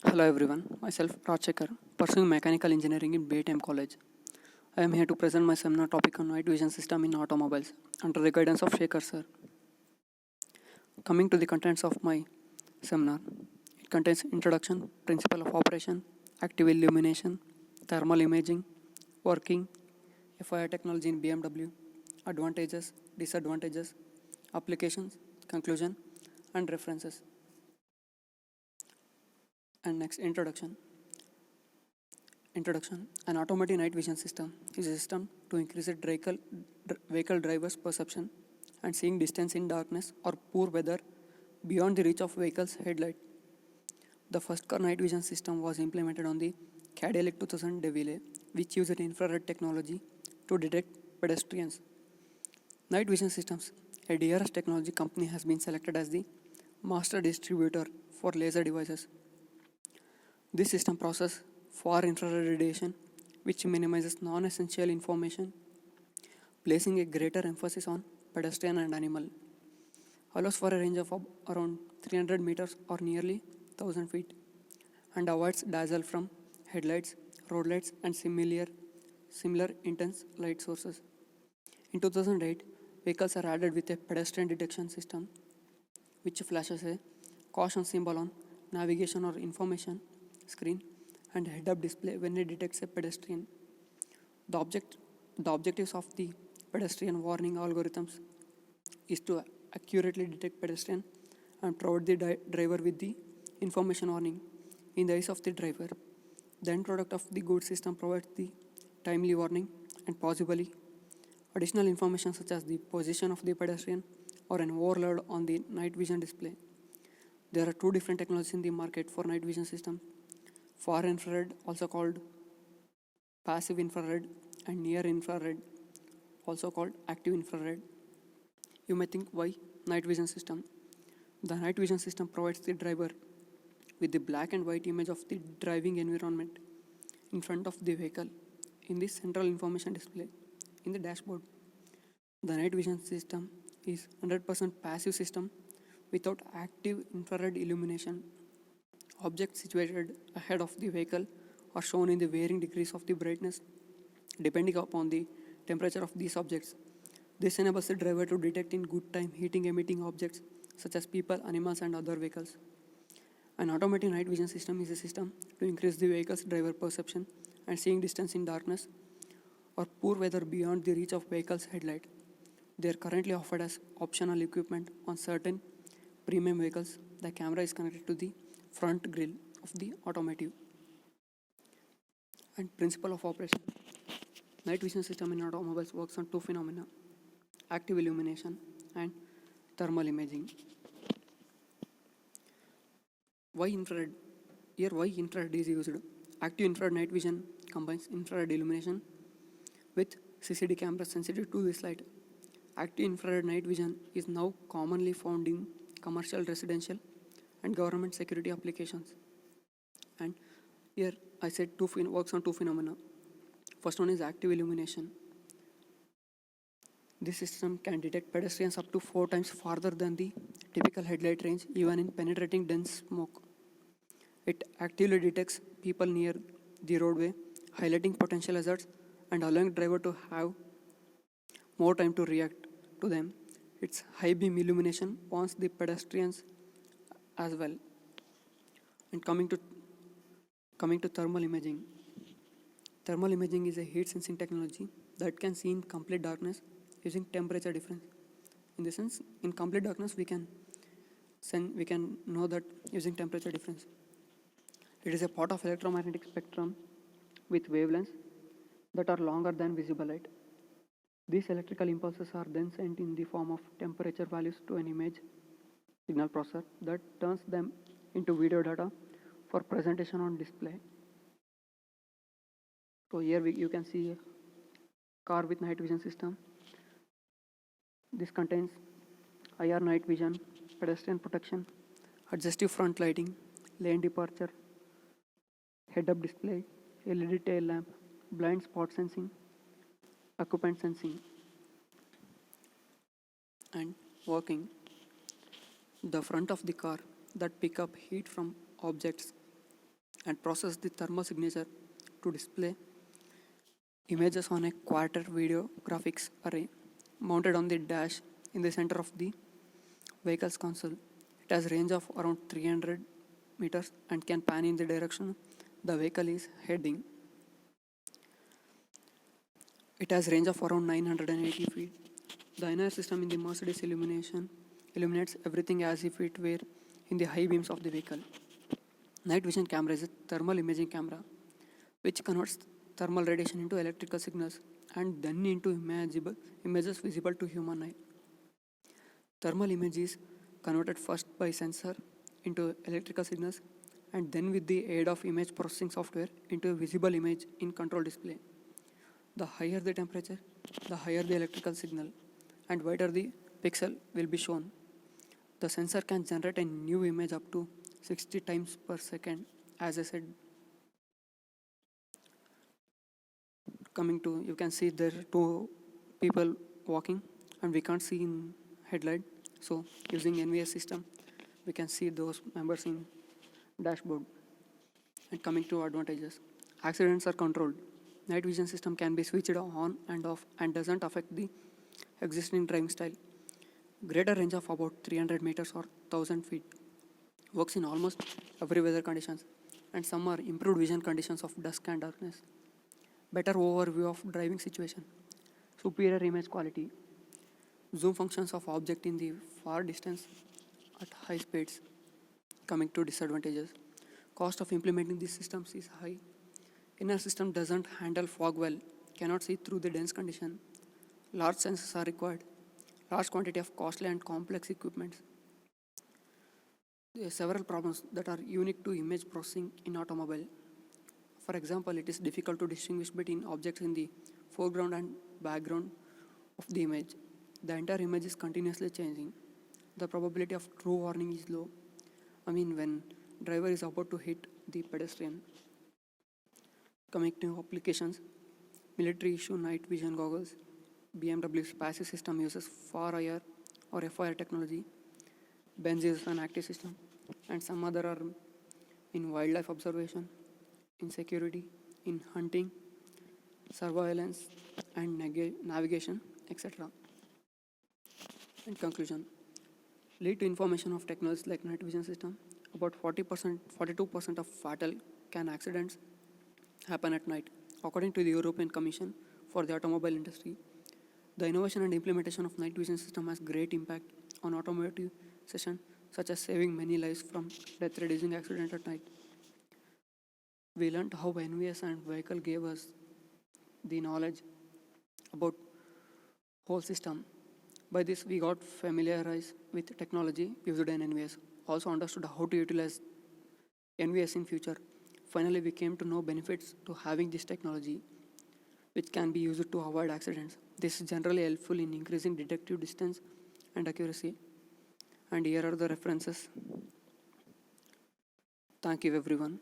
Hello everyone, myself Rajshekar, pursuing mechanical engineering in BITM College. I am here to present my seminar topic on night vision system in automobiles under the guidance of Shekhar sir. Coming to the contents of my seminar, it contains introduction, principle of operation, active illumination, thermal imaging, working, FIR technology in BMW, advantages, disadvantages, applications, conclusion, and references. And next, introduction. Introduction. An automatic night vision system is a system to increase a vehicle driver's perception and seeing distance in darkness or poor weather beyond the reach of vehicle's headlight. The first car night vision system was implemented on the Cadillac 2000 DeVille, which used infrared technology to detect pedestrians. Night vision systems, a DRS technology company, has been selected as the master distributor for laser devices. This system processes far infrared radiation, which minimizes non-essential information, placing a greater emphasis on pedestrian and animal, allows for a range of around 300 meters or nearly 1000 feet, and avoids dazzle from headlights, road lights, and similar intense light sources. In 2008, vehicles are added with a pedestrian detection system, which flashes a caution symbol on navigation or information screen and head-up display when it detects a pedestrian. The objectives of the pedestrian warning algorithms is to accurately detect pedestrian and provide the driver with the information warning in the eyes of the driver. The end product of the good system provides the timely warning and possibly additional information such as the position of the pedestrian or an overload on the night vision display. There are two different technologies in the market for night vision system: far infrared, also called passive infrared, and near infrared, also called active infrared. You may think, why night vision system? The night vision system provides the driver with the black and white image of the driving environment in front of the vehicle in this central information display in the dashboard. The night vision system is 100% passive system without active infrared illumination. Objects situated ahead of the vehicle are shown in the varying degrees of the brightness depending upon the temperature of these objects. This enables the driver to detect in good time heating emitting objects such as people, animals, and other vehicles. An automatic night vision system is a system to increase the vehicle's driver perception and seeing distance in darkness or poor weather beyond the reach of vehicle's headlight. They are currently offered as optional equipment on certain premium vehicles. The camera is connected to the front grille of the automotive. And principle of operation. Night vision system in automobiles works on two phenomena: active illumination and thermal imaging. Why infrared? Here, why infrared is used? Active infrared night vision combines infrared illumination with CCD cameras sensitive to this light. Active infrared night vision is now commonly found in commercial, residential, and government security applications. And here I said works on two phenomena. First one is active illumination. This system can detect pedestrians up to 4 times farther than the typical headlight range, even in penetrating dense smoke. It actively detects people near the roadway, highlighting potential hazards and allowing driver to have more time to react to them. Its high beam illumination warns the pedestrians as well. And coming to thermal imaging. Thermal imaging is a heat sensing technology that can see in complete darkness using temperature difference. In the sense, in complete darkness, we can know that using temperature difference. It is a part of electromagnetic spectrum with wavelengths that are longer than visible light. These electrical impulses are then sent in the form of temperature values to an image signal processor that turns them into video data for presentation on display. So here you can see a car with night vision system. This contains IR night vision, pedestrian protection, adjustive front lighting, lane departure, head-up display, LED tail lamp, blind spot sensing, occupant sensing, and working. The front of the car that pick up heat from objects and process the thermal signature to display images on a quarter video graphics array mounted on the dash in the center of the vehicle's console. It has range of around 300 meters and can pan in the direction the vehicle is heading. It has range of around 980 feet. The inner system in the Mercedes illumination illuminates everything as if it were in the high beams of the vehicle. Night vision camera is a thermal imaging camera which converts thermal radiation into electrical signals and then into images visible to human eye. Thermal image is converted first by sensor into electrical signals and then with the aid of image processing software into a visible image in control display. The higher the temperature, the higher the electrical signal and wider the pixel will be shown. The sensor can generate a new image up to 60 times per second, as I said. Coming to, you can see there are two people walking and we can't see in headlight. So using NVS system, we can see those members in dashboard. And coming to advantages, accidents are controlled. Night vision system can be switched on and off and doesn't affect the existing driving style. Greater range of about 300 meters or 1000 feet. Works in almost every weather conditions and some are improved vision conditions of dusk and darkness. Better overview of driving situation. Superior image quality. Zoom functions of object in the far distance at high speeds. Coming to disadvantages. Cost of implementing these systems is high. Inner system doesn't handle fog well, cannot see through the dense condition. Large sensors are required. Large quantity of costly and complex equipment. There are several problems that are unique to image processing in automobile. For example, it is difficult to distinguish between objects in the foreground and background of the image. The entire image is continuously changing. The probability of true warning is low. When driver is about to hit the pedestrian. Coming to applications, military issue night vision goggles. BMW's passive system uses far IR or FIR technology. Benz uses an active system, and some other are in wildlife observation, in security, in hunting, surveillance, and navigation, etc. In conclusion, lead to information of technologies like night vision system. About 42% of fatal accidents happen at night, according to the European Commission for the automobile industry. The innovation and implementation of night vision system has great impact on automotive session, such as saving many lives from death-reducing accident at night. We learned how NVS and vehicle gave us the knowledge about whole system. By this, we got familiarized with technology used in NVS, also understood how to utilize NVS in future. Finally, we came to know benefits to having this technology, which can be used to avoid accidents. This is generally helpful in increasing detective distance and accuracy. And here are the references. Thank you, everyone.